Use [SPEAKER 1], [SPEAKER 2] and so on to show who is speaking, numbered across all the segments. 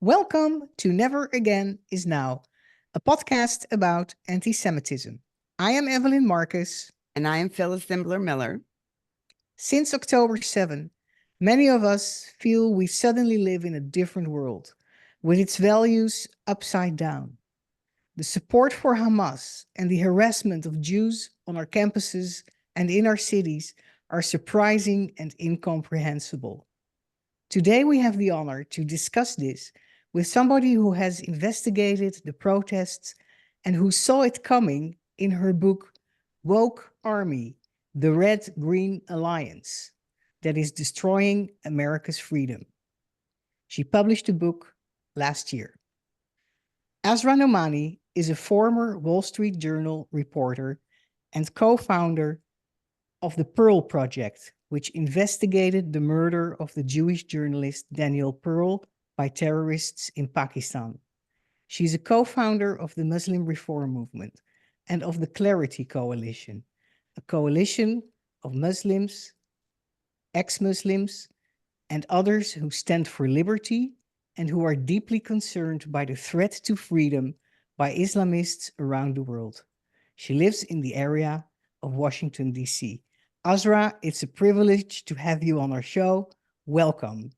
[SPEAKER 1] Welcome to Never Again Is Now, a podcast about anti Semitism. I am Evelyn Marcus.
[SPEAKER 2] And I am Phyllis Zimbler Miller.
[SPEAKER 1] Since October 7, many of us feel we suddenly live in a different world, with its values upside down. The support for Hamas and the harassment of Jews on our campuses and in our cities are surprising and incomprehensible. Today, we have the honor to discuss this with somebody who has investigated the protests and who saw it coming in her book, Woke Army, the Red-Green Alliance, that is destroying America's freedom. She published the book last year. Asra Nomani is a former Wall Street Journal reporter and co-founder of the Pearl Project, which investigated the murder of the Jewish journalist Daniel Pearl by terrorists in Pakistan. She's a co-founder of the Muslim Reform Movement and of the Clarity Coalition, a coalition of Muslims, ex-Muslims, and others who stand for liberty and who are deeply concerned by the threat to freedom by Islamists around the world. She lives in the area of Washington, D.C. Asra, it's a privilege to have you on our show. Welcome.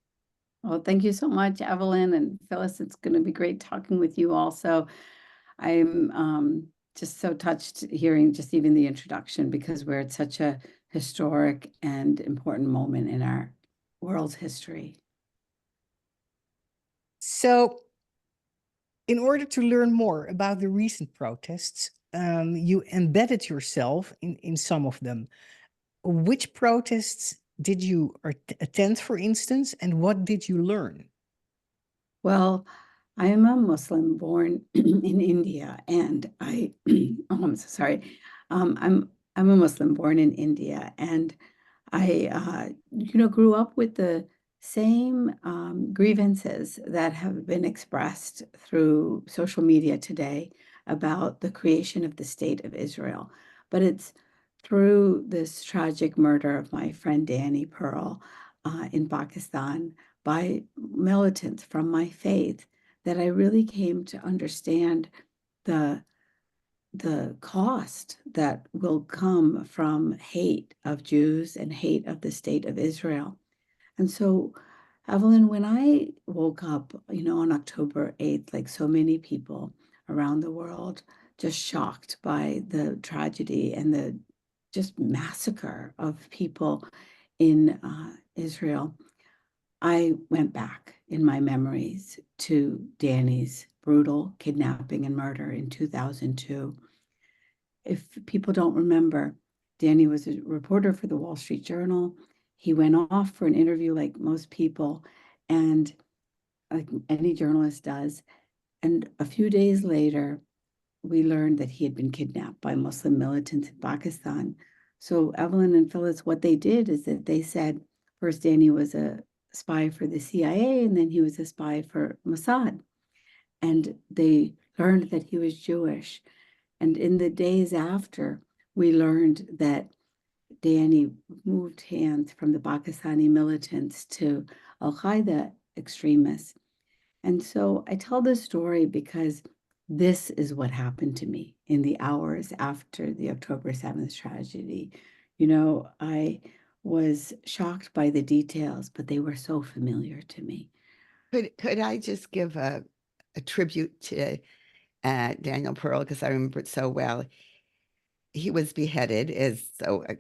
[SPEAKER 3] Well, thank you so much, Evelyn and Phyllis. It's going to be great talking with you also. I'm just so touched hearing just even the introduction, because we're at such a historic and important moment in our world's history.
[SPEAKER 1] So, in order to learn more about the recent protests, you embedded yourself in some of them. Which protests did you attend, for instance, and what did you learn?
[SPEAKER 3] Well, I am a Muslim born in India, and I'm so sorry. I'm a Muslim born in India, and I grew up with the same grievances that have been expressed through social media today about the creation of the State of Israel. But it's through this tragic murder of my friend Danny Pearl in Pakistan by militants from my faith that I really came to understand the cost that will come from hate of Jews and hate of the State of Israel. And so, Evelyn, when I woke up, on October 8th, like so many people around the world, just shocked by the tragedy and the just massacre of people in Israel, I went back in my memories to Danny's brutal kidnapping and murder in 2002. If people don't remember, Danny was a reporter for the Wall Street Journal. He went off for an interview like most people, and like any journalist does. And a few days later, we learned that he had been kidnapped by Muslim militants in Pakistan. So Evelyn and Phyllis, what they did is that they said, first Danny was a spy for the CIA, and then he was a spy for Mossad. And they learned that he was Jewish. And in the days after, we learned that Danny moved hands from the Pakistani militants to Al-Qaeda extremists. And so I tell this story because this is what happened to me in the hours after the October 7th tragedy. I was shocked by the details, but they were so familiar to me.
[SPEAKER 2] Could I just give a tribute to Daniel Pearl, because I remember it so well. He was beheaded,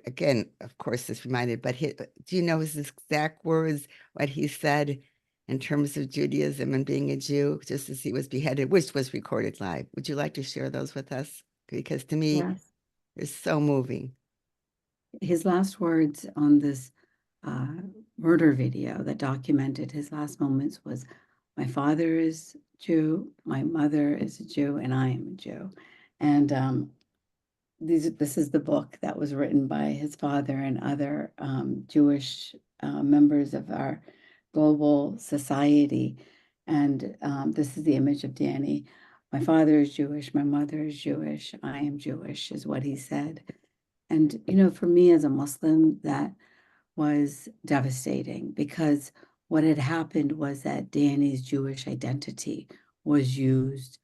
[SPEAKER 2] again, of course, this reminded, but do you know his exact words, what he said in terms of Judaism and being a Jew, just as he was beheaded, which was recorded live? Would you like to share those with us? Because to me,
[SPEAKER 3] Yes.
[SPEAKER 2] It's so moving.
[SPEAKER 3] His last words on this murder video that documented his last moments was, "My father is Jew, my mother is a Jew, and I am a Jew." And this is the book that was written by his father and other Jewish members of our global society. And this is the image of Danny. "My father is Jewish, my mother is Jewish, I am Jewish," is what he said. And, for me as a Muslim, that was devastating, because what had happened was that Danny's Jewish identity was used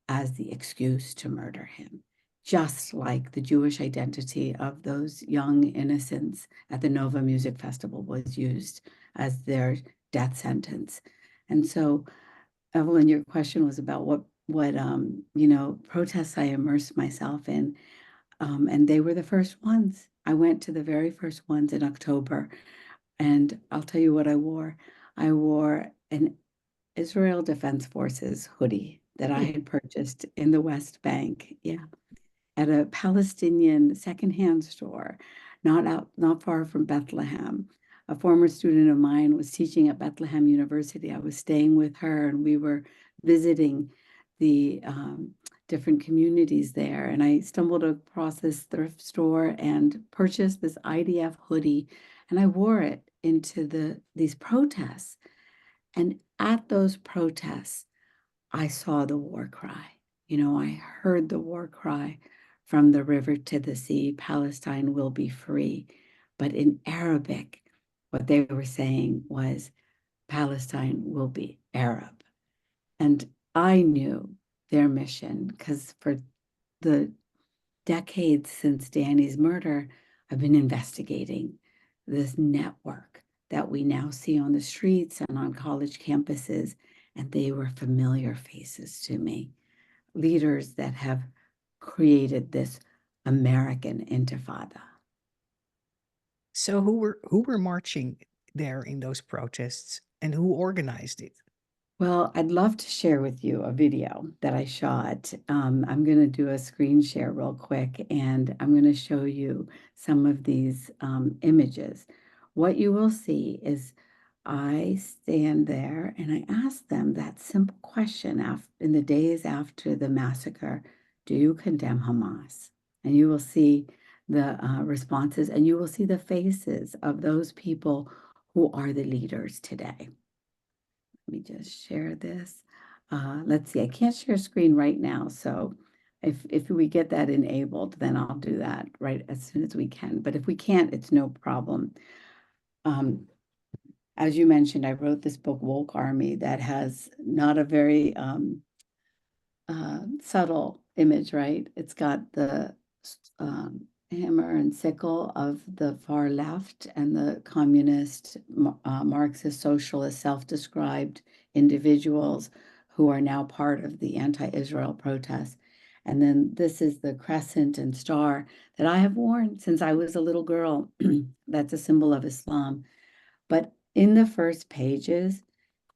[SPEAKER 3] as the excuse to murder him, just like the Jewish identity of those young innocents at the Nova Music Festival was used as their death sentence. And so, Evelyn, your question was about what protests I immersed myself in, and they were the first ones. I went to the very first ones in October, and I'll tell you what I wore. I wore an Israel Defense Forces hoodie that I had purchased in the West Bank. Yeah, at a Palestinian secondhand store, not far from Bethlehem. A former student of mine was teaching at Bethlehem University. I was staying with her, and we were visiting the different communities there. And I stumbled across this thrift store and purchased this IDF hoodie, and I wore it into these protests. And at those protests, I saw the war cry. I heard the war cry from the river to the sea, Palestine will be free. But in Arabic, what they were saying was, Palestine will be Arab. And I knew their mission because for the decades since Danny's murder, I've been investigating this network that we now see on the streets and on college campuses. And they were familiar faces to me, leaders that have created this American intifada.
[SPEAKER 1] So who were marching there in those protests and who organized it?
[SPEAKER 3] Well, I'd love to share with you a video that I shot. I'm going to do a screen share real quick, and I'm going to show you some of these images. What you will see is I stand there and I ask them that simple question in the days after the massacre, do you condemn Hamas? And you will see the responses, and you will see the faces of those people who are the leaders today. Let me just share this. Let's see, I can't share screen right now. So if we get that enabled, then I'll do that right as soon as we can. But if we can't, it's no problem. As you mentioned, I wrote this book, Woke Army, that has not a very subtle image, right? It's got the hammer and sickle of the far left and the communist, Marxist, socialist, self-described individuals who are now part of the anti-Israel protests. And then this is the crescent and star that I have worn since I was a little girl. That's a symbol of Islam. But in the first pages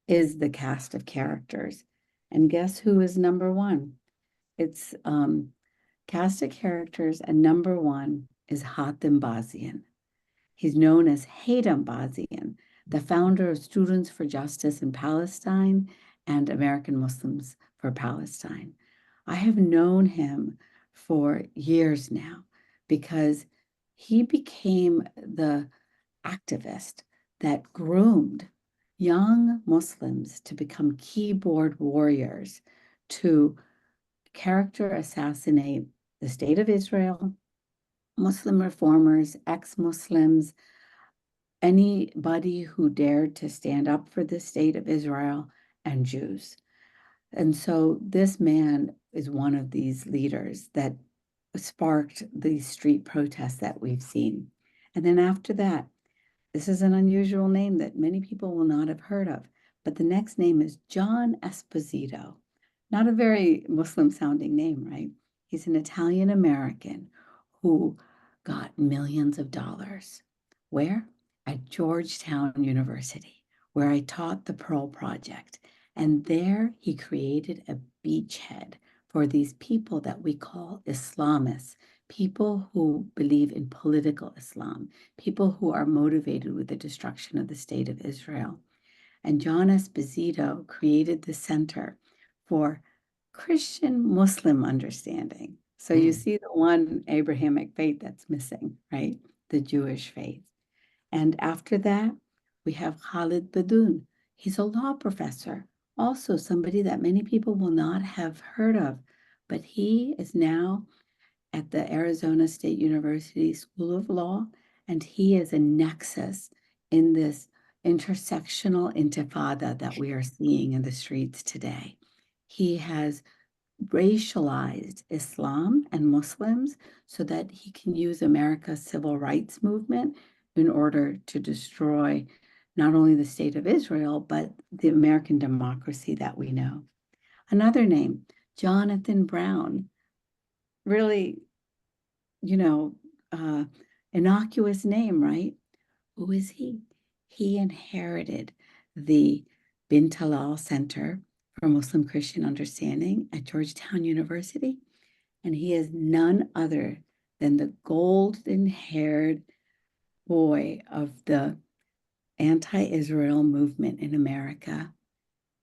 [SPEAKER 3] is the cast of characters. And guess who is number one? It's cast of characters, and number one is Hatem Bazian. He's known as Hatem Bazian, the founder of Students for Justice in Palestine and American Muslims for Palestine. I have known him for years now because he became the activist that groomed young Muslims to become keyboard warriors to character assassinate the state of Israel, Muslim reformers, ex-Muslims, anybody who dared to stand up for the state of Israel, and Jews. And so this man is one of these leaders that sparked these street protests that we've seen. And then after that, this is an unusual name that many people will not have heard of, but the next name is John Esposito. Not a very Muslim sounding name, right? He's an Italian American who got millions of dollars. Where? At Georgetown University, where I taught the Pearl Project. And there he created a beachhead for these people that we call Islamists, people who believe in political Islam, people who are motivated with the destruction of the state of Israel. And John Esposito created the Center for Christian Muslim Understanding. So you see the one Abrahamic faith that's missing, right? The Jewish faith. And after that, we have Khalid Badoun. He's a law professor, also somebody that many people will not have heard of, but he is now at the Arizona State University School of Law, and he is a nexus in this intersectional intifada that we are seeing in the streets today. He has racialized Islam and Muslims so that he can use America's civil rights movement in order to destroy not only the state of Israel, but the American democracy that we know. Another name, Jonathan Brown, really, you know, innocuous name, right? Who is he? He inherited the Bin Talal Center for Muslim Christian Understanding at Georgetown University, and he is none other than the golden-haired boy of the anti-Israel movement in America,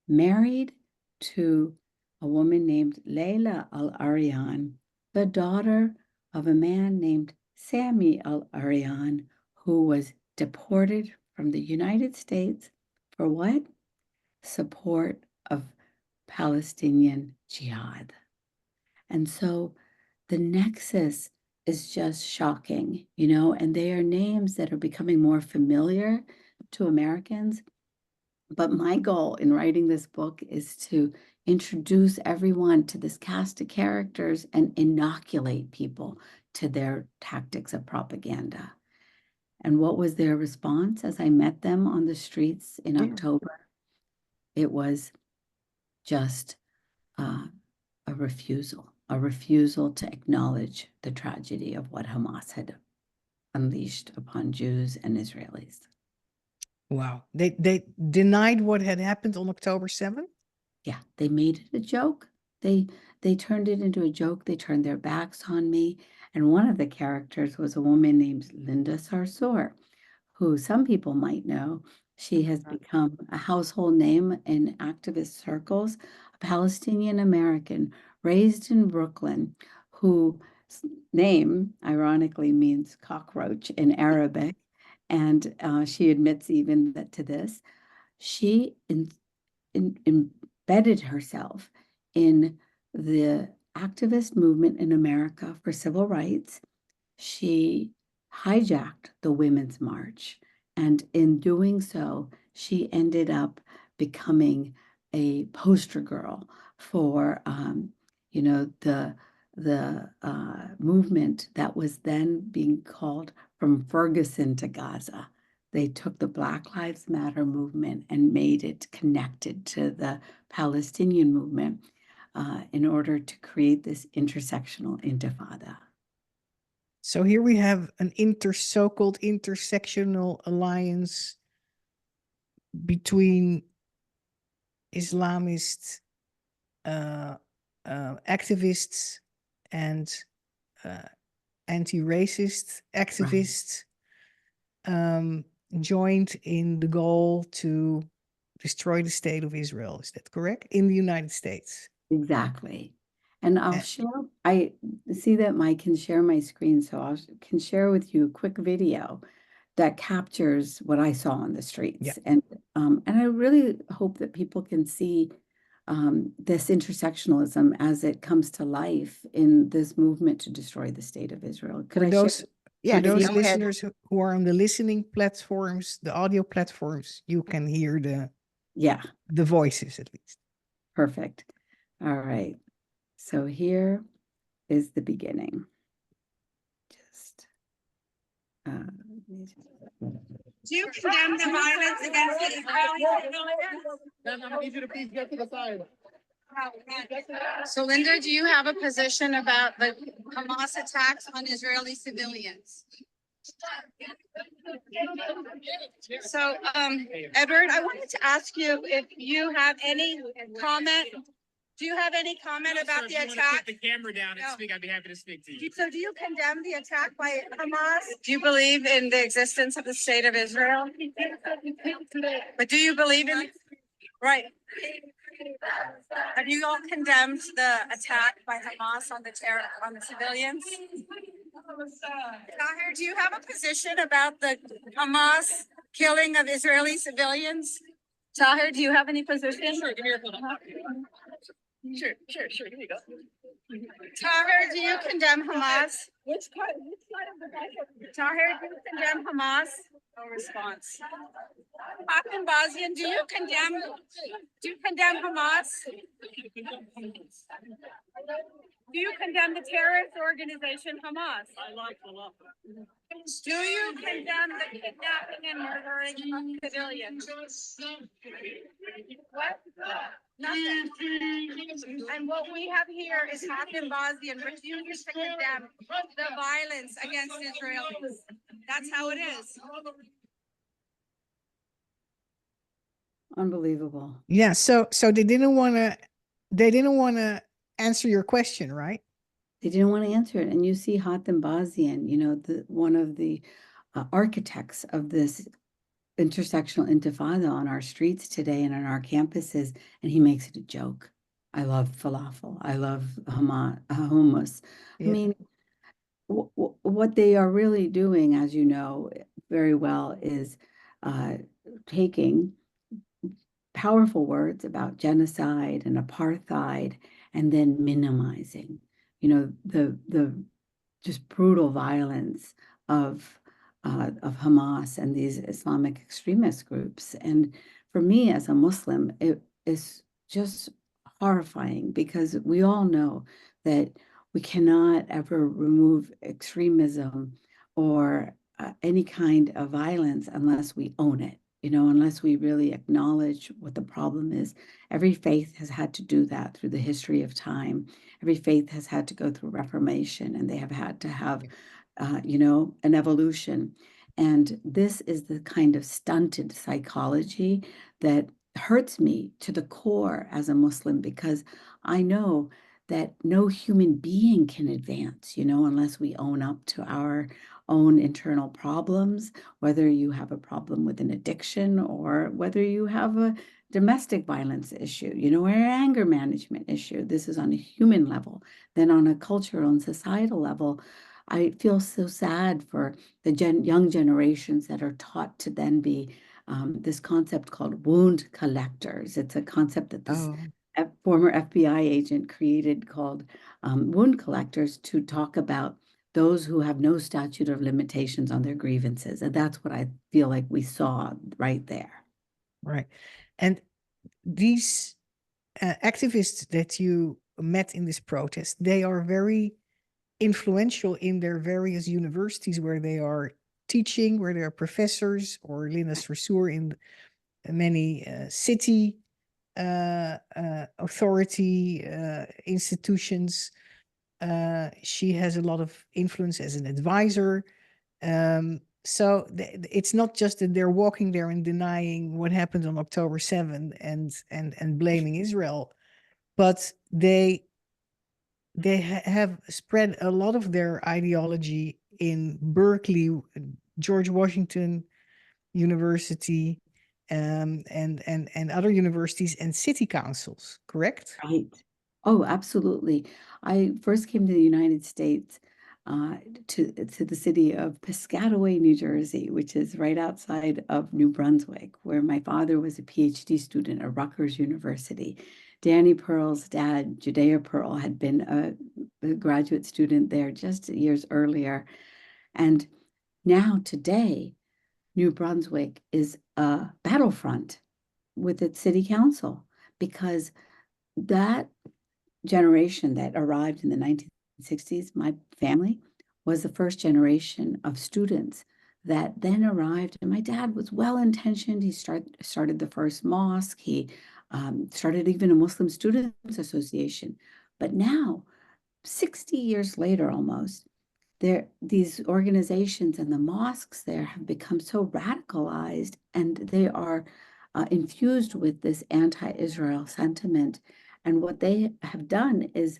[SPEAKER 3] married to a woman named Layla al-Aryan, the daughter of a man named Sami al-Aryan, who was deported from the United States for what? Support of Palestinian jihad. And so the nexus is just shocking, you know, and they are names that are becoming more familiar to Americans. But my goal in writing this book is to introduce everyone to this cast of characters and inoculate people to their tactics of propaganda. And what was their response as I met them on the streets in October? It was just a refusal to acknowledge the tragedy of what Hamas had unleashed upon Jews and Israelis.
[SPEAKER 1] Wow. They denied what had happened on October 7th?
[SPEAKER 3] Yeah, they made it a joke. They turned it into a joke. They turned their backs on me. And one of the characters was a woman named Linda Sarsour, who some people might know. She has become a household name in activist circles, a Palestinian American raised in Brooklyn, whose name ironically means cockroach in Arabic. And she admits even that to this. She embedded herself in the activist movement in America for civil rights. She hijacked the Women's March, and in doing so, she ended up becoming a poster girl for, you know, the movement that was then being called From Ferguson to Gaza. They took the Black Lives Matter movement and made it connected to the Palestinian movement in order to create this intersectional intifada.
[SPEAKER 1] So here we have an so-called intersectional alliance between Islamist activists and anti-racist activists joined in the goal to destroy the state of Israel. Is that correct? In the United States.
[SPEAKER 3] Exactly. And I'll share, I see that Mike can share my screen, so I can share with you a quick video that captures what I saw on the streets.
[SPEAKER 1] Yeah.
[SPEAKER 3] And I really hope that people can see this intersectionalism as it comes to life in this movement to destroy the state of Israel. Could I share?
[SPEAKER 1] For those
[SPEAKER 2] go ahead.
[SPEAKER 1] listeners who are on the listening platforms, the audio platforms, you can hear the voices at least.
[SPEAKER 3] Perfect. All right. So here is the beginning. Just
[SPEAKER 4] do you condemn the violence against the Israelis?
[SPEAKER 5] I need you to please get to the side.
[SPEAKER 4] So Linda, do you have a position about the Hamas attacks on Israeli civilians? So, Edward, I wanted to ask you if you have any comment. Do you have any comment about the attack?
[SPEAKER 5] Put the camera down and speak. I'd be happy to speak to you.
[SPEAKER 4] So do you condemn the attack by Hamas? Do you believe in the existence of the state of Israel? But do you believe in, right? Have you all condemned the attack by Hamas on the civilians? Tahir, do you have a position about the Hamas killing of Israeli civilians? Tahir, do you have any position? Sure, give me your phone. Sure, here you go. Tahir, do you condemn Hamas? Which side of the Tahir, do you condemn Hamas? No response. Hakim Bazian, do you condemn Hamas? Do you condemn the terrorist organization Hamas? I like falafel. Do you condemn the kidnapping and murdering of civilians? What? Nothing. And what we have here is Hakim Bazian refuses to condemn the violence against Israelis. That's how it is.
[SPEAKER 3] Unbelievable.
[SPEAKER 1] Yeah, so they didn't want to answer your question, right?
[SPEAKER 3] They didn't want to answer it. And you see Hatem Bazian, you know, one of the architects of this intersectional intifada on our streets today and on our campuses, and he makes it a joke. I love falafel. I love hummus. I
[SPEAKER 1] Yeah.
[SPEAKER 3] mean, what they are really doing, as you know very well, is taking powerful words about genocide and apartheid and then minimizing, you know, the just brutal violence of Hamas and these Islamic extremist groups. And for me as a Muslim, it is just horrifying because we all know that we cannot ever remove extremism or any kind of violence unless we own it, you know, unless we really acknowledge what the problem is. Every faith has had to do that through the history of time. Every faith has had to go through Reformation, and they have had to have, you know, an evolution. And this is the kind of stunted psychology that hurts me to the core as a Muslim, because I know that no human being can advance, you know, unless we own up to our own internal problems, whether you have a problem with an addiction or whether you have a domestic violence issue, you know, or an anger management issue. This is on a human level. Then on a cultural and societal level, I feel so sad for the young generations that are taught to then be this concept called wound collectors. It's a concept that this former FBI agent created called wound collectors, to talk about those who have no statute of limitations on their grievances. And that's what I feel like we saw right there.
[SPEAKER 1] Right. And these activists that you met in this protest, they are very influential in their various universities where they are teaching, where they are professors, or Linda Versur in many city authority institutions. She has a lot of influence as an advisor. So it's not just that they're walking there and denying what happened on October 7th and blaming Israel, but they have spread a lot of their ideology in Berkeley, George Washington University, and other universities and city councils, correct?
[SPEAKER 3] Right. Oh, absolutely. I first came to the United States to the city of Piscataway, New Jersey, which is right outside of New Brunswick, where my father was a PhD student at Rutgers University. Danny Pearl's dad, Judea Pearl, had been a graduate student there just years earlier. And now today, New Brunswick is a battlefront with its city council, because that generation that arrived in the 1960s, my family was the first generation of students that then arrived. And my dad was well-intentioned. He started the first mosque. He started even a Muslim Students Association. But now, 60 years later almost, these organizations and the mosques there have become so radicalized, and they are infused with this anti-Israel sentiment. And what they have done is,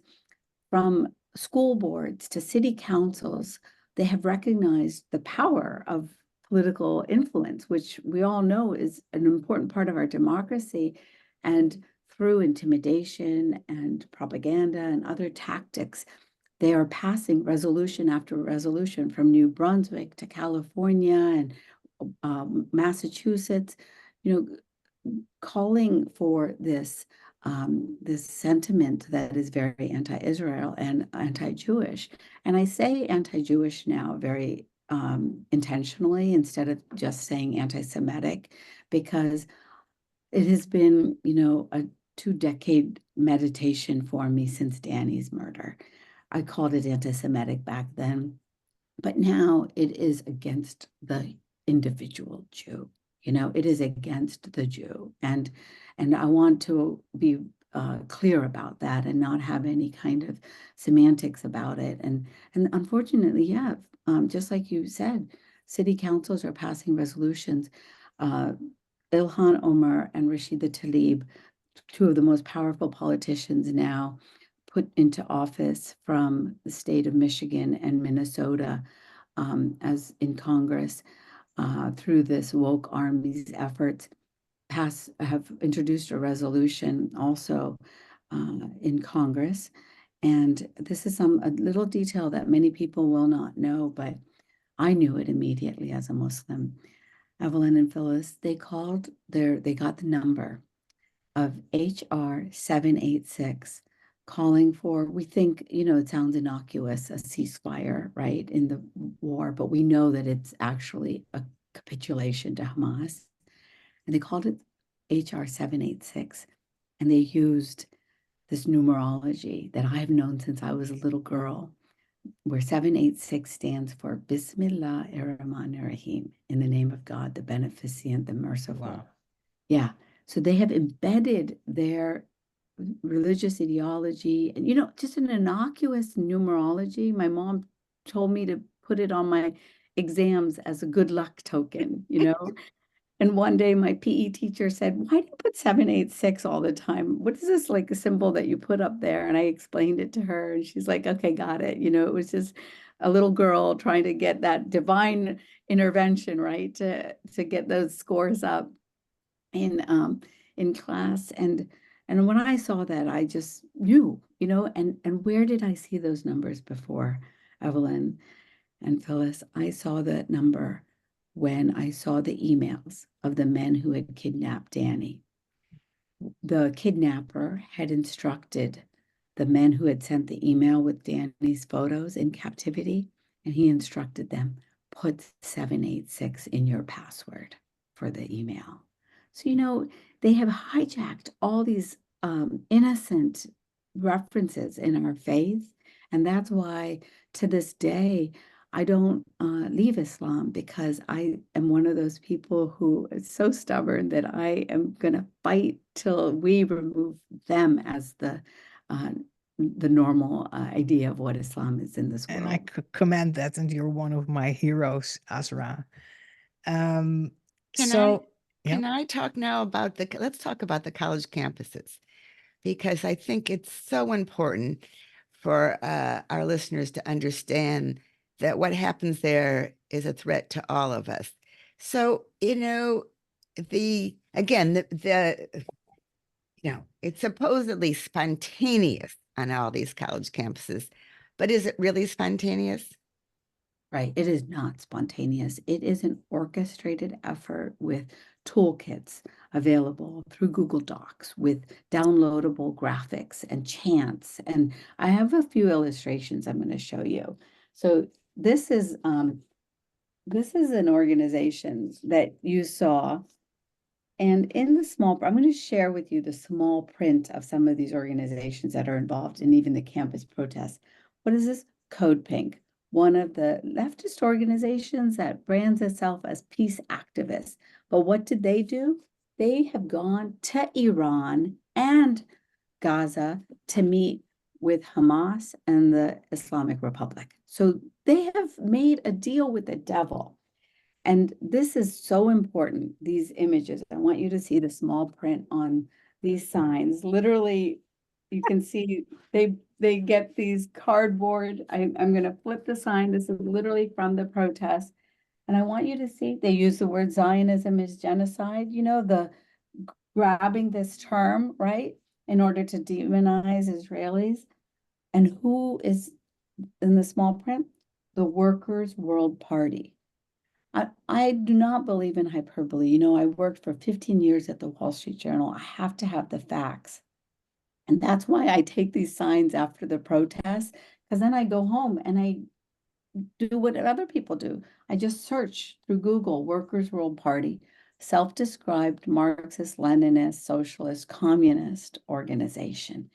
[SPEAKER 3] from school boards to city councils, they have recognized the power of political influence, which we all know is an important part of our democracy. And through intimidation and propaganda and other tactics, they are passing resolution after resolution from New Brunswick to California and Massachusetts, you know, calling for this sentiment that is very anti-Israel and anti-Jewish. And I say anti-Jewish now very intentionally instead of just saying anti-Semitic, because it has been, a 2-decade meditation for me since Danny's murder. I called it anti-Semitic back then, but now it is against the individual Jew. It is against the Jew, and I want to be clear about that and not have any kind of semantics about it. And unfortunately, yeah, just like you said, city councils are passing resolutions. Ilhan Omar and Rashida Tlaib, two of the most powerful politicians now, put into office from the state of Michigan and Minnesota, as in Congress, through this woke army's efforts, have introduced a resolution also in Congress. And this is a little detail that many people will not know, but I knew it immediately as a Muslim. Evelyn and Phyllis, they got the number of HR 786, calling for, we think, it sounds innocuous, a ceasefire, right, in the war, but we know that it's actually a capitulation to Hamas. And they called it HR 786. And they used this numerology that I've known since I was a little girl, where 786 stands for Bismillah ar-Rahman ar-Rahim, in the name of God, the beneficent, the merciful.
[SPEAKER 1] Wow.
[SPEAKER 3] Yeah. So they have embedded their religious ideology and, just an innocuous numerology. My mom told me to put it on my exams as a good luck token, And one day my PE teacher said, "Why do you put 786 all the time? What is this, like a symbol that you put up there?" And I explained it to her and she's like, "Okay, got it." It was just a little girl trying to get that divine intervention, right? To get those scores up in class. And when I saw that, I just knew, and where did I see those numbers before, Evelyn and Phyllis? I saw that number when I saw the emails of the men who had kidnapped Danny. The kidnapper had instructed the men who had sent the email with Danny's photos in captivity, and he instructed them, put 786 in your password for the email. So, they have hijacked all these innocent references in our faith. And that's why to this day, I don't leave Islam, because I am one of those people who is so stubborn that I am going to fight till we remove them as the normal idea of what Islam is in this
[SPEAKER 1] And
[SPEAKER 3] world.
[SPEAKER 1] I commend that, and you're one of my heroes, Azra.
[SPEAKER 2] Can
[SPEAKER 1] So yeah,
[SPEAKER 2] Can I talk now about let's talk about the college campuses, because I think it's so important for our listeners to understand that what happens there is a threat to all of us. So, it's supposedly spontaneous on all these college campuses, but is it really spontaneous?
[SPEAKER 3] Right. It is not spontaneous. It is an orchestrated effort with toolkits available through Google Docs with downloadable graphics and chants. And I have a few illustrations I'm going to show you. So this is an organization that you saw. And in the I'm going to share with you the small print of some of these organizations that are involved in even the campus protests. What is this? Code Pink, one of the leftist organizations that brands itself as peace activists. But what did they do? They have gone to Iran and Gaza to meet with Hamas and the Islamic Republic. So they have made a deal with the devil. And this is so important, these images. I want you to see the small print on these signs. Literally, you can see they get these cardboard. I'm going to flip the sign. This is literally from the protest. And I want you to see, they use the word Zionism is genocide, the grabbing this term, right, in order to demonize Israelis. And who is in the small print? The Workers' World Party. I do not believe in hyperbole. I worked for 15 years at the Wall Street Journal. I have to have the facts. And that's why I take these signs after the protests, because then I go home and I do what other people do. I just search through Google, Workers' World Party, self-described Marxist, Leninist, socialist, communist organization.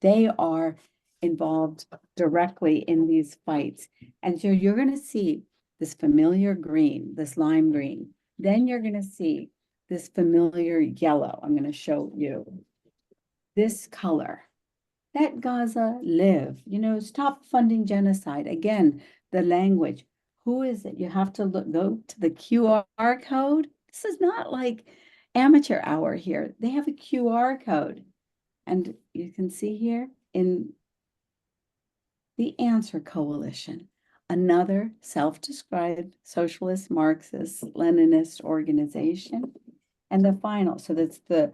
[SPEAKER 3] They are involved directly in these fights. And so you're going to see this familiar green, this lime green. Then you're going to see this familiar yellow. I'm going to show you this color. Let Gaza live, stop funding genocide. Again, the language. Who is it? You have to go to the QR code. This is not like amateur hour here. They have a QR code. And you can see here in the Answer Coalition, another self-described socialist, Marxist, Leninist organization. And the final, so that's the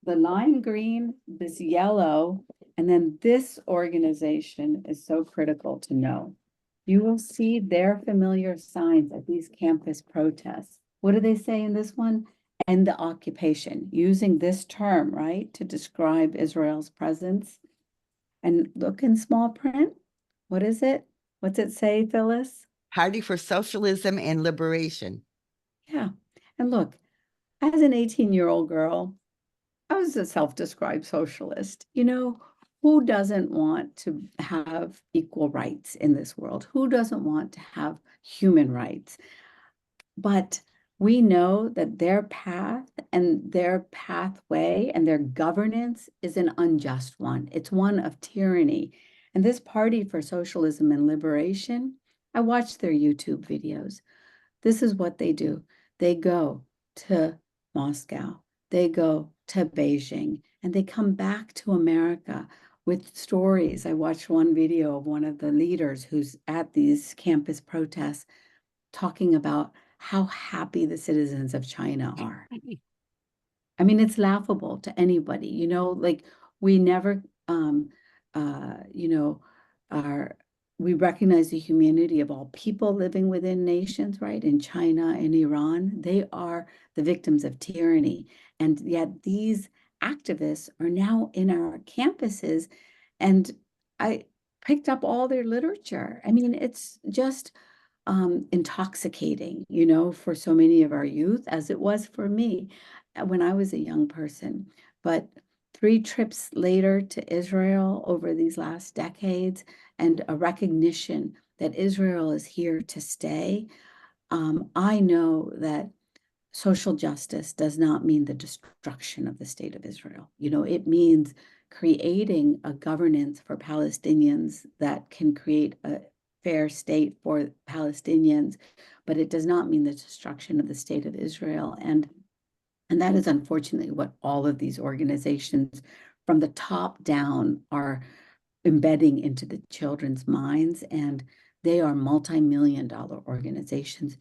[SPEAKER 3] lime green, this yellow, and then this organization is so critical to know. You will see their familiar signs at these campus protests. What do they say in this one? End the occupation, using this term, right, to describe Israel's presence. And look in small print. What is it? What's it say, Phyllis?
[SPEAKER 2] Party for Socialism and Liberation.
[SPEAKER 3] Yeah. And look, as an 18-year-old girl, I was a self-described socialist. Who doesn't want to have equal rights in this world? Who doesn't want to have human rights? But we know that their path and their pathway and their governance is an unjust one. It's one of tyranny. And this Party for Socialism and Liberation, I watched their YouTube videos. This is what they do. They go to Moscow, they go to Beijing, and they come back to America with stories. I watched one video of one of the leaders who's at these campus protests talking about how happy the citizens of China are. I mean, it's laughable to anybody, like we never, we recognize the humanity of all people living within nations, right? In China and Iran, they are the victims of tyranny. And yet these activists are now in our campuses. And I picked up all their literature. I mean, it's just intoxicating, for so many of our youth, as it was for me when I was a young person. But 3 trips later to Israel over these last decades, and a recognition that Israel is here to stay, I know that social justice does not mean the destruction of the state of Israel. It means creating a governance for Palestinians that can create a fair state for Palestinians, but it does not mean the destruction of the state of Israel. And that is unfortunately what all of these organizations from the top down are embedding into the children's minds. And they are multi-million-dollar organizations.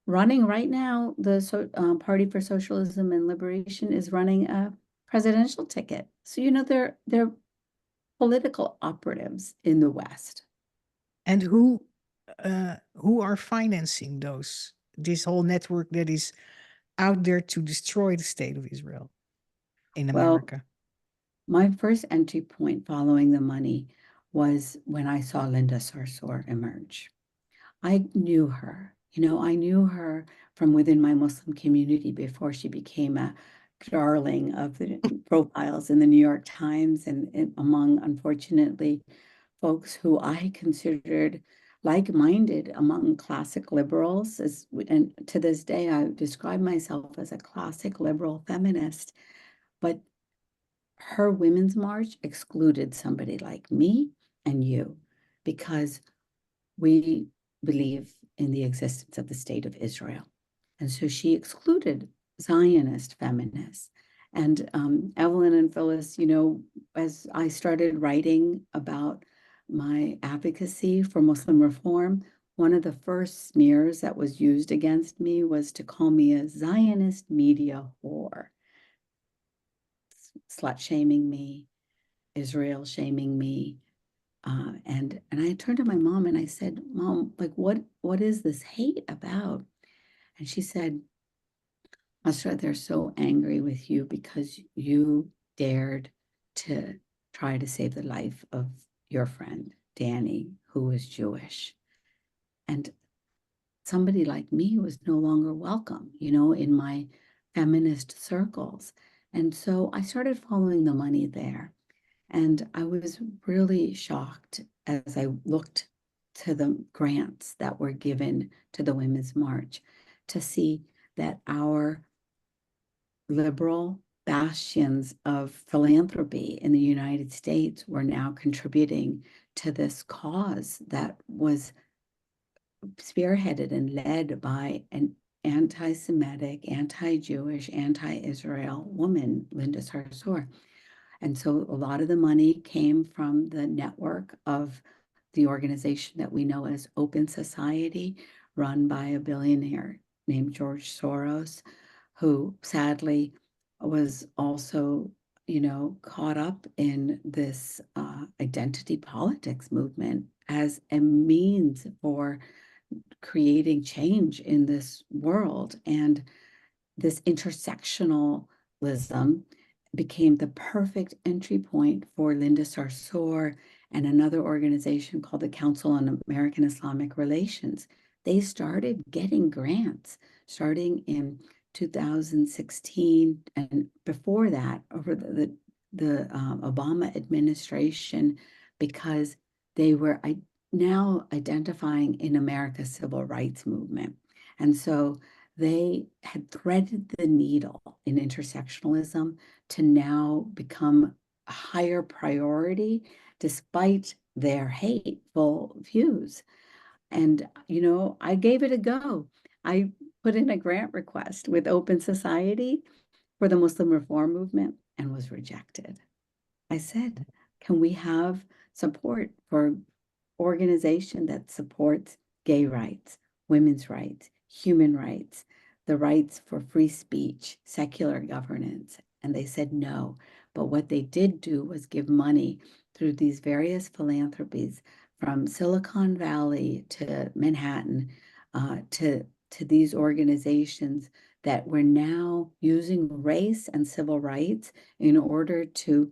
[SPEAKER 3] Running right now, the Party for Socialism and Liberation is running a presidential ticket. So, they're political operatives in the West.
[SPEAKER 1] And who are financing this whole network that is out there to destroy the state of Israel in America?
[SPEAKER 3] My first entry point following the money was when I saw Linda Sarsour emerge. I knew her. I knew her from within my Muslim community before she became a darling of the profiles in the New York Times and among, unfortunately, folks who I considered like-minded among classic liberals. And to this day, I describe myself as a classic liberal feminist. But her Women's March excluded somebody like me and you because we believe in the existence of the state of Israel. And so she excluded Zionist feminists. And Evelyn and Phyllis, as I started writing about my advocacy for Muslim reform, one of the first smears that was used against me was to call me a Zionist media whore, slut shaming me, Israel shaming me. And I turned to my mom and I said, Mom, like, what is this hate about? And she said, Masra, they're so angry with you because you dared to try to save the life of your friend, Danny, who was Jewish. And somebody like me was no longer welcome, in my feminist circles. And so I started following the money there. And I was really shocked as I looked to the grants that were given to the Women's March to see that our liberal bastions of philanthropy in the United States were now contributing to this cause that was spearheaded and led by an anti-Semitic, anti-Jewish, anti-Israel woman, Linda Sarsour. And so a lot of the money came from the network of the organization that we know as Open Society, run by a billionaire named George Soros, who sadly was also, caught up in this identity politics movement as a means for creating change in this world. And this intersectionalism became the perfect entry point for Linda Sarsour and another organization called the Council on American Islamic Relations. They started getting grants starting in 2016, and before that, over the Obama administration, because they were now identifying in America's civil rights movement. And so they had threaded the needle in intersectionalism to now become a higher priority despite their hateful views. And, I gave it a go. I put in a grant request with Open Society for the Muslim Reform Movement and was rejected. I said, can we have support for organization that supports gay rights, women's rights, human rights, the rights for free speech, secular governance? And they said no. But what they did do was give money through these various philanthropies from Silicon Valley to Manhattan to these organizations that were now using race and civil rights in order to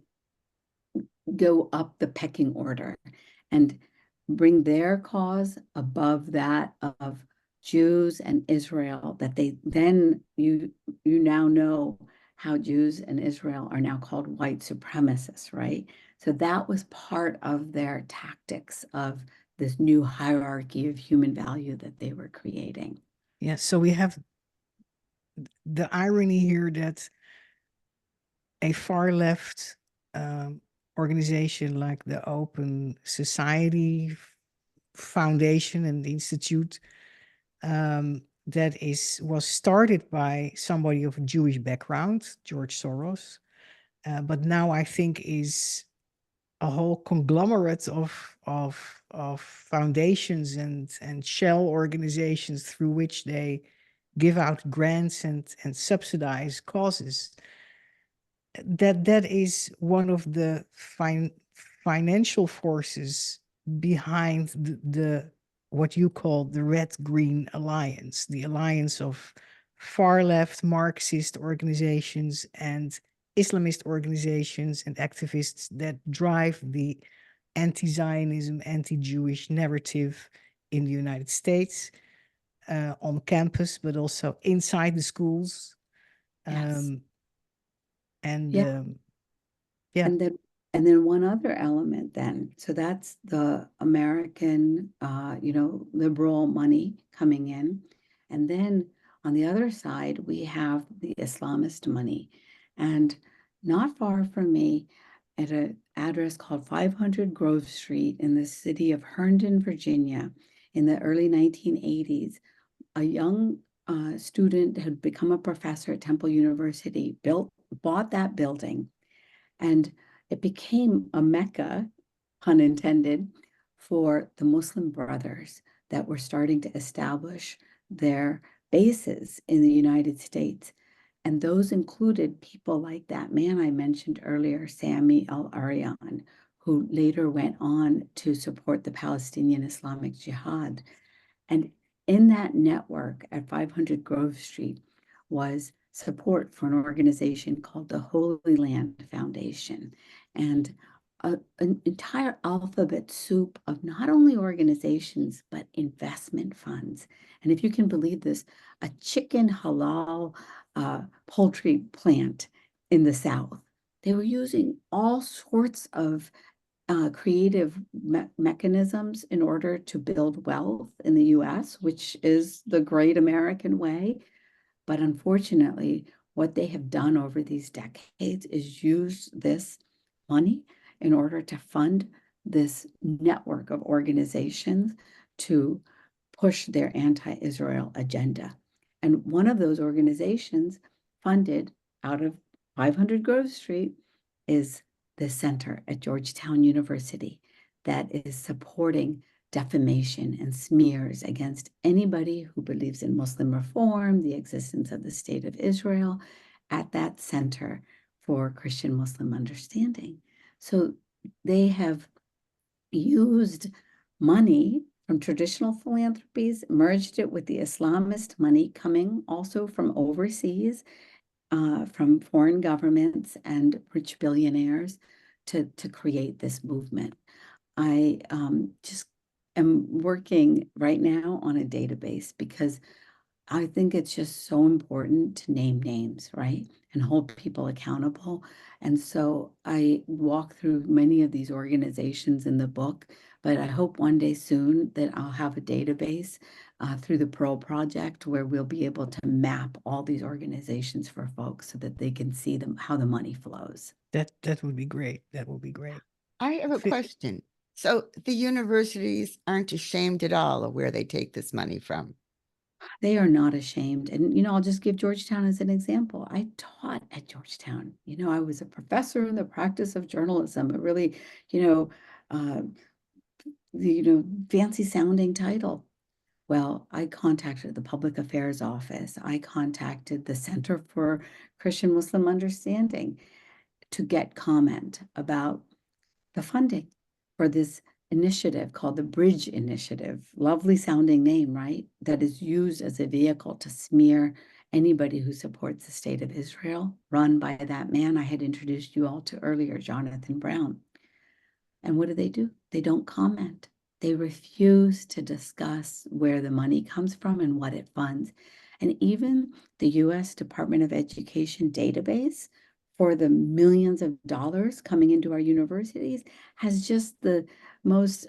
[SPEAKER 3] go up the pecking order and bring their cause above that of Jews and Israel, that they then you now know how Jews and Israel are now called white supremacists, right? So that was part of their tactics of this new hierarchy of human value that they were creating.
[SPEAKER 1] Yeah, so we have the irony here that a far left organization like the Open Society Foundation and Institute that was started by somebody of a Jewish background, George Soros, but now I think is a whole conglomerate of foundations and shell organizations through which they give out grants and subsidize causes. That is one of the financial forces behind the what you call the Red-Green Alliance, the alliance of far-left Marxist organizations and Islamist organizations and activists that drive the anti-Zionism, anti-Jewish narrative in the United States, on campus, but also inside the schools.
[SPEAKER 3] Yes.
[SPEAKER 1] And
[SPEAKER 3] Yeah.
[SPEAKER 1] yeah.
[SPEAKER 3] And then one other element then. So that's the American, liberal money coming in. And then on the other side, we have the Islamist money. And not far from me, at an address called 500 Grove Street in the city of Herndon, Virginia, in the early 1980s, a young student had become a professor at Temple University, bought that building, and it became a mecca, pun intended, for the Muslim brothers that were starting to establish their bases in the United States. And those included people like that man I mentioned earlier, Sami al-Arian, who later went on to support the Palestinian Islamic Jihad. And in that network at 500 Grove Street was support for an organization called the Holy Land Foundation. And an entire alphabet soup of not only organizations, but investment funds. And if you can believe this, a chicken halal poultry plant in the South, they were using all sorts of creative mechanisms in order to build wealth in the US, which is the great American way. But unfortunately, what they have done over these decades is use this money in order to fund this network of organizations to push their anti-Israel agenda. And one of those organizations funded out of 500 Grove Street is the center at Georgetown University that is supporting defamation and smears against anybody who believes in Muslim reform, the existence of the State of Israel, at that Center for Christian Muslim Understanding. So they have used money from traditional philanthropies, merged it with the Islamist money coming also from overseas, from foreign governments and rich billionaires to create this movement. I just am working right now on a database because I think it's just so important to name names, right? And hold people accountable. And so I walk through many of these organizations in the book, but I hope one day soon that I'll have a database through the Pearl Project where we'll be able to map all these organizations for folks so that they can see them, how the money flows.
[SPEAKER 1] That would be great. That would be great.
[SPEAKER 2] I have a
[SPEAKER 1] Fi-
[SPEAKER 2] question. So the universities aren't ashamed at all of where they take this money from.
[SPEAKER 3] They are not ashamed. And, I'll just give Georgetown as an example. I taught at Georgetown. I was a professor in the practice of journalism, a really, uh, fancy sounding title. Well, I contacted the Public Affairs Office. I contacted the Center for Christian Muslim Understanding to get comment about the funding for this initiative called the Bridge Initiative. Lovely sounding name, right? That is used as a vehicle to smear anybody who supports the State of Israel, run by that man I had introduced you all to earlier, Jonathan Brown. And what do? They don't comment. They refuse to discuss where the money comes from and what it funds. And even the US Department of Education database for the millions of dollars coming into our universities has just the most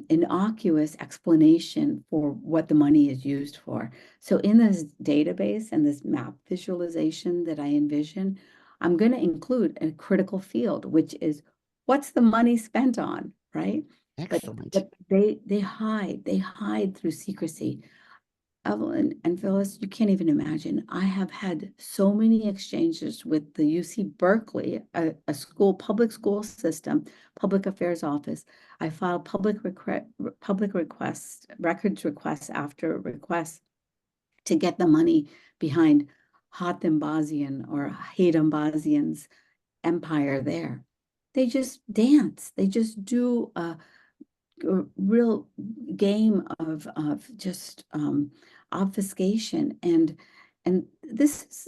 [SPEAKER 3] innocuous explanation for what the money is used for. So in this database and this map visualization that I envision, I'm going to include a critical field, which is what's the money spent on, right?
[SPEAKER 2] Excellent.
[SPEAKER 3] But they hide through secrecy. Evelyn and Phyllis, you can't even imagine. I have had so many exchanges with the UC Berkeley, a public school system, public affairs office. I filed records requests after requests to get the money behind Hatem Bazian or Hatem Bazian's empire there. They just dance. They just do a real game of just obfuscation, and this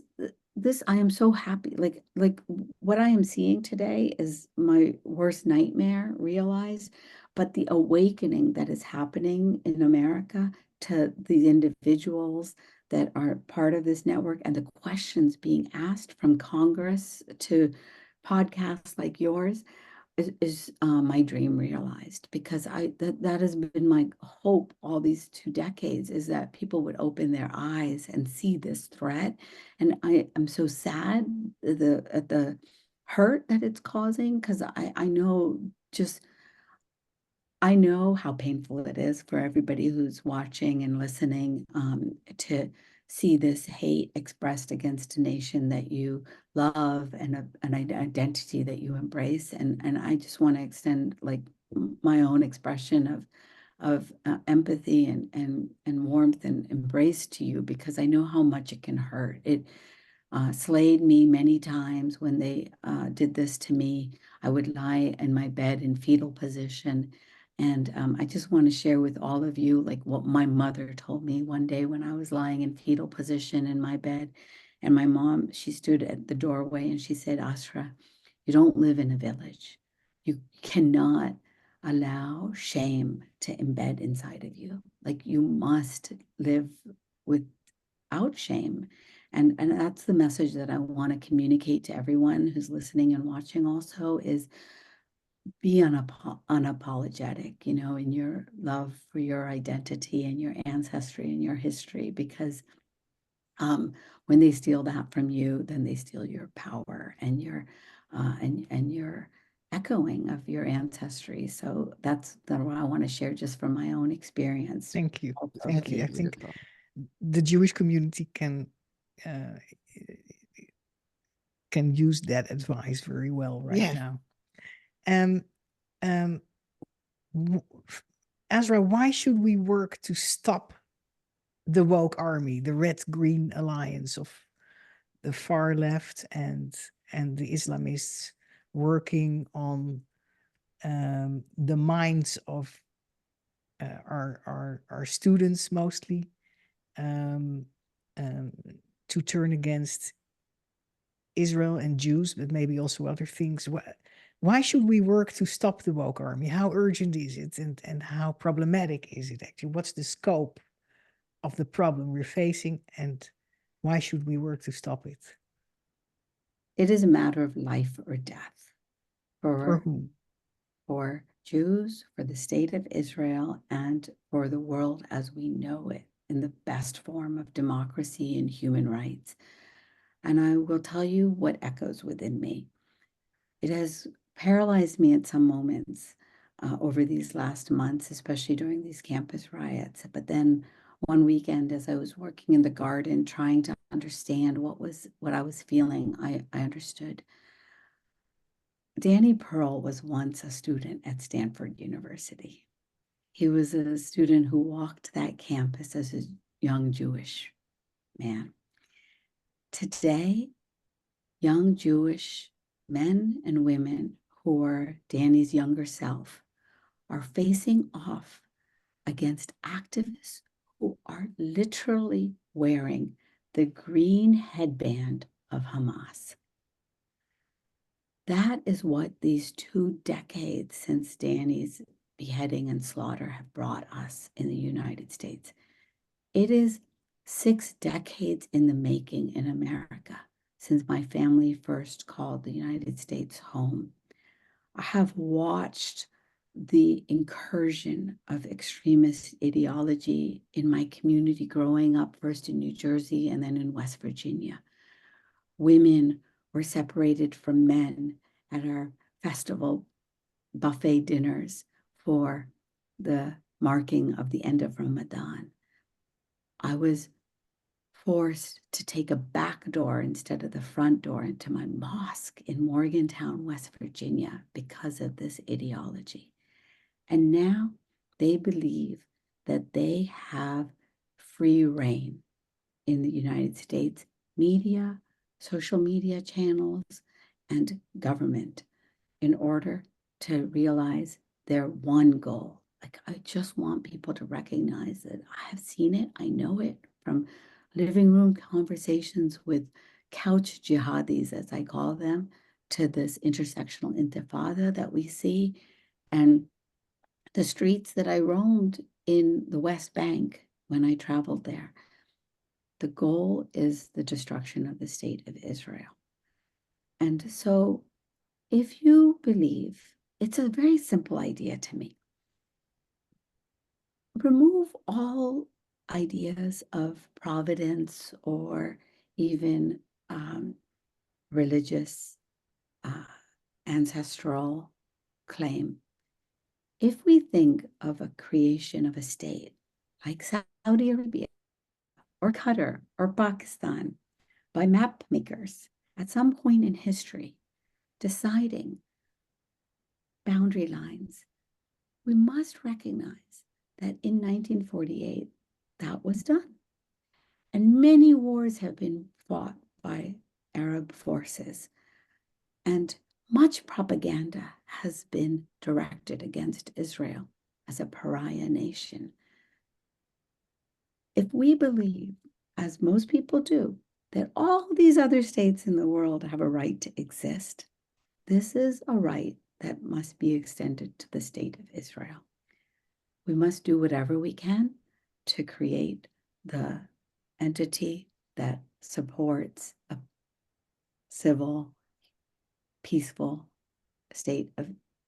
[SPEAKER 3] I am so happy. Like what I am seeing today is my worst nightmare realized, but the awakening that is happening in America to these individuals that are part of this network and the questions being asked from Congress to podcasts like yours is my dream realized, because that has been my hope all these 2 decades, is that people would open their eyes and see this threat. And I am so sad at the hurt that it's causing, because I know just I know how painful it is for everybody who's watching and listening to see this hate expressed against a nation that you love and an identity that you embrace. And I just want to extend like my own expression of empathy and warmth and embrace to you, because I know how much it can hurt. It slayed me many times when they did this to me. I would lie in my bed in fetal position. And I just want to share with all of you, like what my mother told me one day when I was lying in fetal position in my bed. And my mom, she stood at the doorway and she said, Asra, you don't live in a village. You cannot allow shame to embed inside of you. Like, you must live without shame. And that's the message that I want to communicate to everyone who's listening and watching also, is be unapologetic, you know, in your love for your identity and your ancestry and your history, because when they steal that from you, then they steal your power and your echoing of your ancestry. So that's what I want to share just from my own experience.
[SPEAKER 1] Thank you.
[SPEAKER 2] Also
[SPEAKER 1] Thank you.
[SPEAKER 2] really
[SPEAKER 1] I think
[SPEAKER 2] beautiful.
[SPEAKER 1] the Jewish community uh, can use that advice very well right
[SPEAKER 2] Yes.
[SPEAKER 1] now. Um, um, Ezra, why should we work to stop the woke army, the red-green alliance of the far left and the Islamists working on the minds of our students mostly, um, um, to turn against Israel and Jews, but maybe also other things? Why should we work to stop the woke army? How urgent is it, and how problematic is it actually? What's the scope of the problem we're facing, and why should we work to stop it?
[SPEAKER 3] It is a matter of life or death
[SPEAKER 1] For who?
[SPEAKER 3] for Jews, for the state of Israel, and for the world as we know it, in the best form of democracy and human rights. And I will tell you what echoes within me. It has paralyzed me at some moments over these last months, especially during these campus riots. But then one weekend, as I was working in the garden, trying to understand what I was feeling, I understood. Danny Pearl was once a student at Stanford University. He was a student who walked that campus as a young Jewish man. Today, young Jewish men and women who are Danny's younger self are facing off against activists who are literally wearing the green headband of Hamas. That is what these 2 decades since Danny's beheading and slaughter have brought us in the United States. It is 6 decades in the making in America since my family first called the United States home. I have watched the incursion of extremist ideology in my community growing up, first in New Jersey and then in West Virginia. Women were separated from men at our festival buffet dinners for the marking of the end of Ramadan. I was forced to take a back door instead of the front door into my mosque in Morgantown, West Virginia, because of this ideology. And now they believe that they have free reign in the United States media, social media channels, and government in order to realize their one goal. Like, I just want people to recognize that I have seen it, I know it from living room conversations with couch jihadis, as I call them, to this intersectional intifada that we see, and the streets that I roamed in the West Bank when I traveled there. The goal is the destruction of the state of Israel. And so, if you believe, it's a very simple idea to me. Remove all ideas of providence or even religious ancestral claim. If we think of a creation of a state like Saudi Arabia or Qatar or Pakistan by map makers at some point in history deciding boundary lines, we must recognize that in 1948, that was done. And many wars have been fought by Arab forces. And much propaganda has been directed against Israel as a pariah nation. If we believe, as most people do, that all these other states in the world have a right to exist, this is a right that must be extended to the state of Israel. We must do whatever we can to create the entity that supports a civil, peaceful state of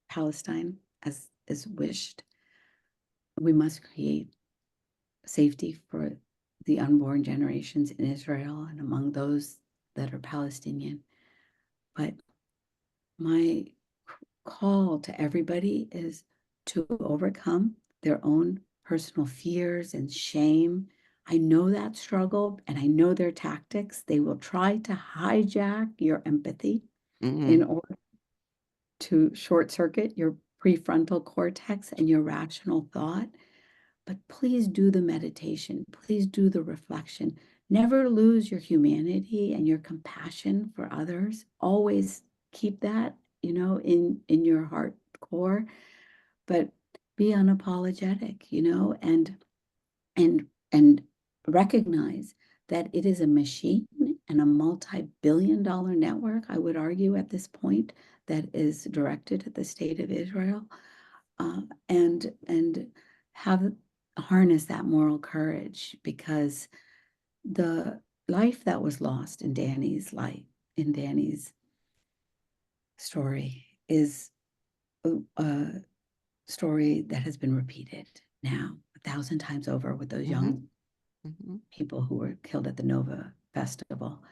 [SPEAKER 3] Palestine as is wished. We must create safety for the unborn generations in Israel and among those that are Palestinian. But my call to everybody is to overcome their own personal fears and shame. I know that struggle and I know their tactics. They will try to hijack your empathy in order to short circuit your prefrontal cortex and your rational thought. But please do the meditation. Please do the reflection. Never lose your humanity and your compassion for others. Always keep that, in your heart core, but be unapologetic, and recognize that it is a machine and a multi-billion-dollar network, I would argue at this point, that is directed at the state of Israel, and harness that moral courage, because the life that was lost in Danny's story is a story that has been repeated now 1,000 times over with those young people who were killed at the Nova Festival.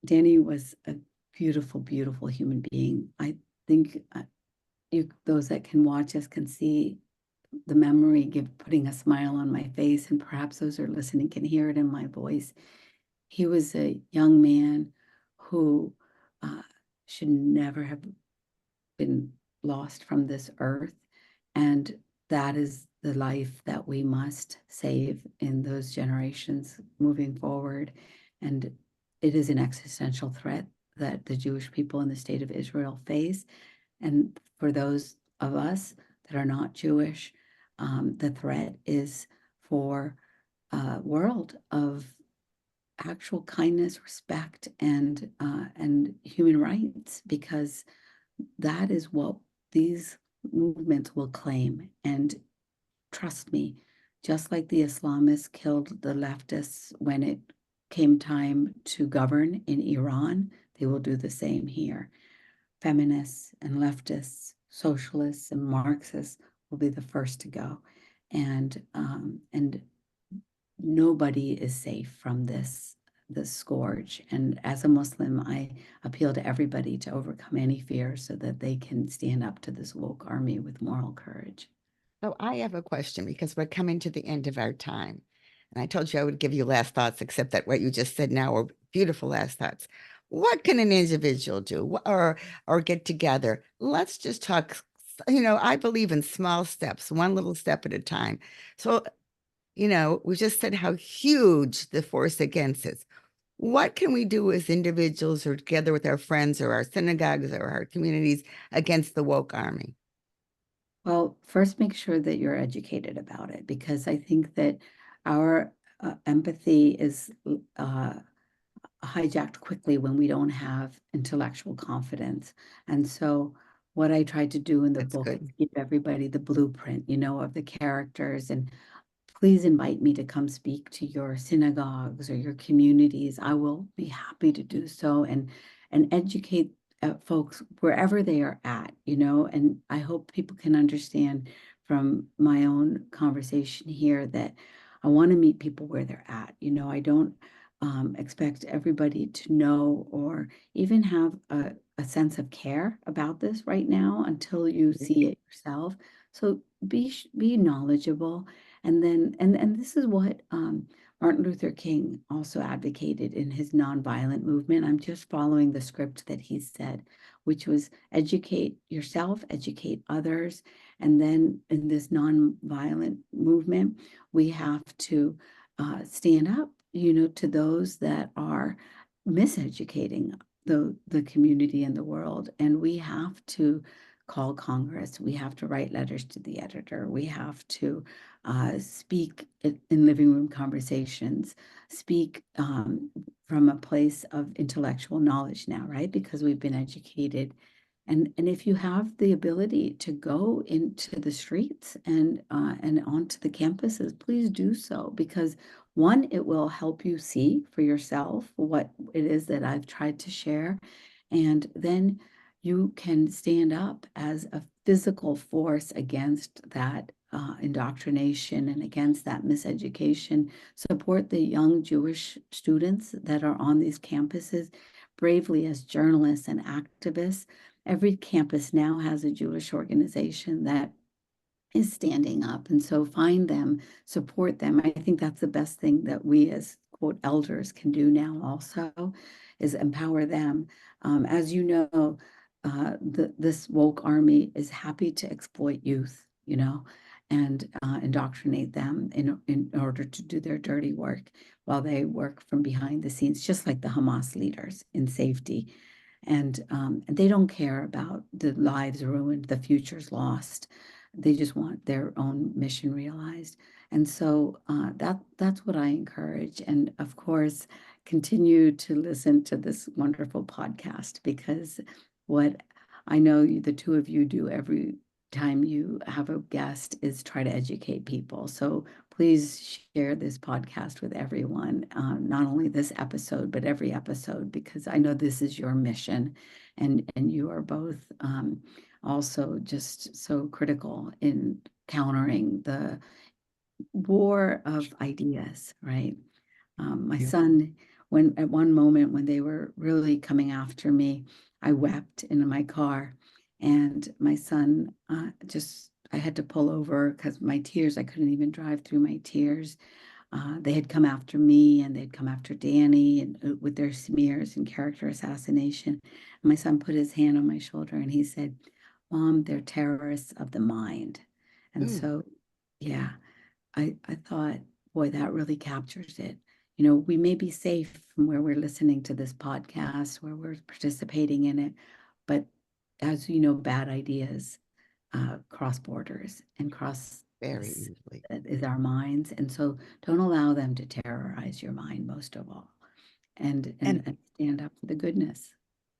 [SPEAKER 3] Danny was a beautiful, beautiful human being. I think those that can watch us can see the memory putting a smile on my face, and perhaps those who are listening can hear it in my voice. He was a young man who should never have been lost from this earth, and that is the life that we must save in those generations moving forward. And it is an existential threat that the Jewish people in the state of Israel face. And for those of us that are not Jewish, the threat is for a world of actual kindness, respect, and human rights, because that is what these movements will claim. And trust me, just like the Islamists killed the leftists when it came time to govern in Iran, they will do the same here. Feminists and leftists, socialists and Marxists will be the first to go. And nobody is safe from this scourge. And as a Muslim, I appeal to everybody to overcome any fear so that they can stand up to this woke army with moral courage.
[SPEAKER 2] So I have a question, because we're coming to the end of our time. And I told you I would give you last thoughts, except that what you just said now are beautiful last thoughts. What can an individual do, or get together? Let's just talk. I believe in small steps, one little step at a time. So, we just said how huge the force against is. What can we do as individuals, or together with our friends or our synagogues or our communities, against the woke army?
[SPEAKER 3] Well, first, make sure that you're educated about it, because I think that our empathy is hijacked quickly when we don't have intellectual confidence. And so what I tried to do in the
[SPEAKER 2] That's
[SPEAKER 3] book
[SPEAKER 2] good.
[SPEAKER 3] is give everybody the blueprint, of the characters. And please invite me to come speak to your synagogues or your communities. I will be happy to do so, and educate folks wherever they are at, and I hope people can understand from my own conversation here that I want to meet people where they're at. I don't expect everybody to know or even have a sense of care about this right now until you see it yourself. So be knowledgeable. And then, and this is what Martin Luther King also advocated in his nonviolent movement. I'm just following the script that he said, which was educate yourself, educate others. And then in this nonviolent movement, we have to stand up, to those that are miseducating the community and the world. And we have to call Congress. We have to write letters to the editor. We have to speak in living room conversations, speak from a place of intellectual knowledge now, right? Because we've been educated And if you have the ability to go into the streets and onto the campuses, please do so, because one, it will help you see for yourself what it is that I've tried to share. And then you can stand up as a physical force against that indoctrination and against that miseducation. Support the young Jewish students that are on these campuses bravely as journalists and activists. Every campus now has a Jewish organization that is standing up. And so find them, support them. I think that's the best thing that we as quote elders can do now also, is empower them. As you know, this woke army is happy to exploit youth, and indoctrinate them in order to do their dirty work while they work from behind the scenes, just like the Hamas leaders in safety. And they don't care about the lives ruined, the futures lost. They just want their own mission realized. And so that's what I encourage. And of course, continue to listen to this wonderful podcast, because what I know the two of you do every time you have a guest is try to educate people. So please share this podcast with everyone, not only this episode, but every episode, because I know this is your mission, and you are both also just so critical in countering the war of ideas, right? My
[SPEAKER 1] Yeah.
[SPEAKER 3] son, when at one moment when they were really coming after me, I wept in my car, and my son I had to pull over because my tears, I couldn't even drive through my tears. They had come after me, and they'd come after Danny, and with their smears and character assassination. And my son put his hand on my shoulder and he said, "Mom, they're terrorists of the mind." And
[SPEAKER 2] Ooh.
[SPEAKER 3] so, yeah, I thought, boy, that really captures it. We may be safe from where we're listening to this podcast, where we're participating in it, but as you know, bad ideas cross borders and cross
[SPEAKER 2] Very
[SPEAKER 3] this
[SPEAKER 2] easily.
[SPEAKER 3] is our minds. And so don't allow them to terrorize your mind, most of all, and
[SPEAKER 1] And
[SPEAKER 3] stand up for the goodness.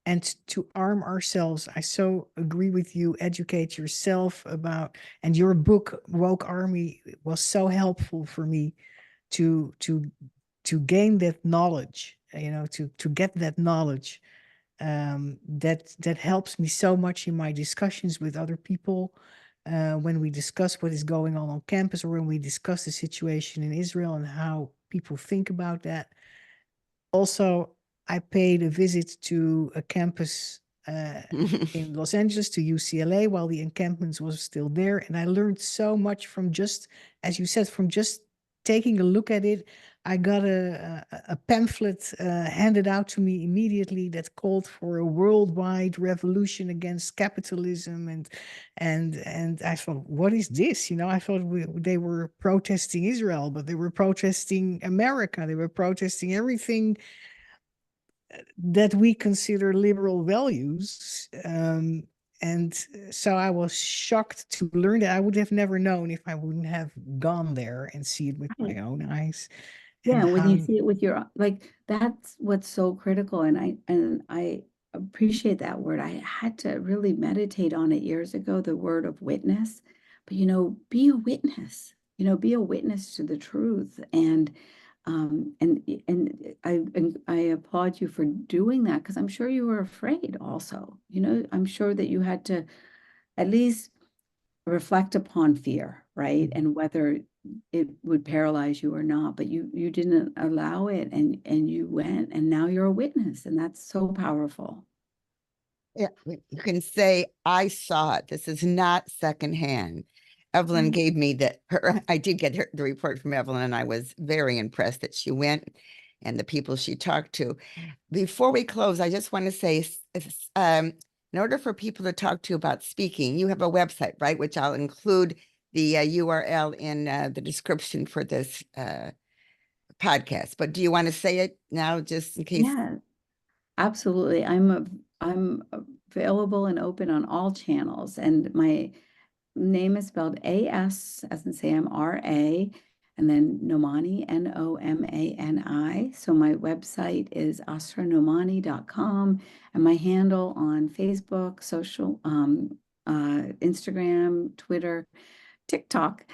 [SPEAKER 1] and to arm ourselves. I so agree with you. Educate yourself about, and your book Woke Army was so helpful for me to gain that knowledge, to get that knowledge, that helps me so much in my discussions with other people, when we discuss what is going on campus, or when we discuss the situation in Israel and how people think about that. Also, I paid a visit to a campus in Los Angeles, to UCLA, while the encampments was still there. And I learned so much from just, as you said, from just taking a look at it. I got a pamphlet handed out to me immediately that called for a worldwide revolution against capitalism. And I thought, what is this? I thought they were protesting Israel, but they were protesting America. They were protesting everything that we consider liberal values. And so I was shocked to learn that. I would have never known if I wouldn't have gone there and see it with my
[SPEAKER 3] Right.
[SPEAKER 1] own eyes.
[SPEAKER 3] Yeah,
[SPEAKER 1] And
[SPEAKER 3] when you
[SPEAKER 1] how,
[SPEAKER 3] see it with your, like, that's what's so critical. And I appreciate that word. I had to really meditate on it years ago, the word of witness. But be a witness, be a witness to the truth. And I applaud you for doing that, because I'm sure you were afraid also. I'm sure that you had to at least reflect upon fear, right? And whether it would paralyze you or not, but you didn't allow it, and you went, and now you're a witness, and that's so powerful.
[SPEAKER 2] Yeah, you can say, I saw it. This is not secondhand. Evelyn
[SPEAKER 3] Right.
[SPEAKER 2] gave me I did get the report from Evelyn, and I was very impressed that she went and the people she talked to. Before we close, I just want to say, in order for people to talk to you about speaking, you have a website, right? Which I'll include the URL in the description for this podcast. But do you want to say it now, just in case?
[SPEAKER 3] Yeah, absolutely. I'm available and open on all channels, and my name is spelled AS, as in Sam, RA, and then Nomani, Nomani. So my website is asranomani.com, and my handle on Facebook, social, Instagram, Twitter, TikTok,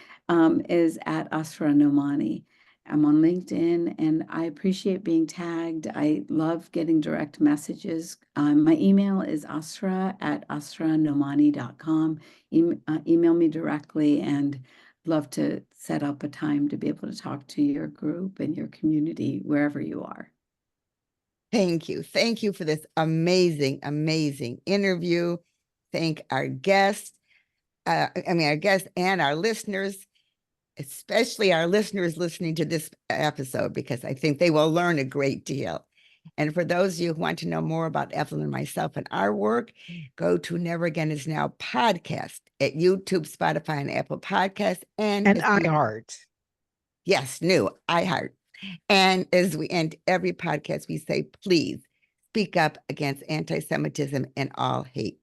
[SPEAKER 3] is at Asra Nomani. I'm on LinkedIn, and I appreciate being tagged. I love getting direct messages. My email is asra@asranomani.com. Email me directly, and love to set up a time to be able to talk to your group and your community wherever you are.
[SPEAKER 2] Thank you. Thank you for this amazing, amazing interview. Thank our guests. Our guests and our listeners, especially our listeners listening to this episode, because I think they will learn a great deal. And for those of you who want to know more about Evelyn and myself and our work, go to Never Again Is Now podcast at YouTube, Spotify, and Apple Podcasts.
[SPEAKER 1] And iHeart.
[SPEAKER 2] Yes, new iHeart. And as we end every podcast, we say, please speak up against anti-Semitism and all hate.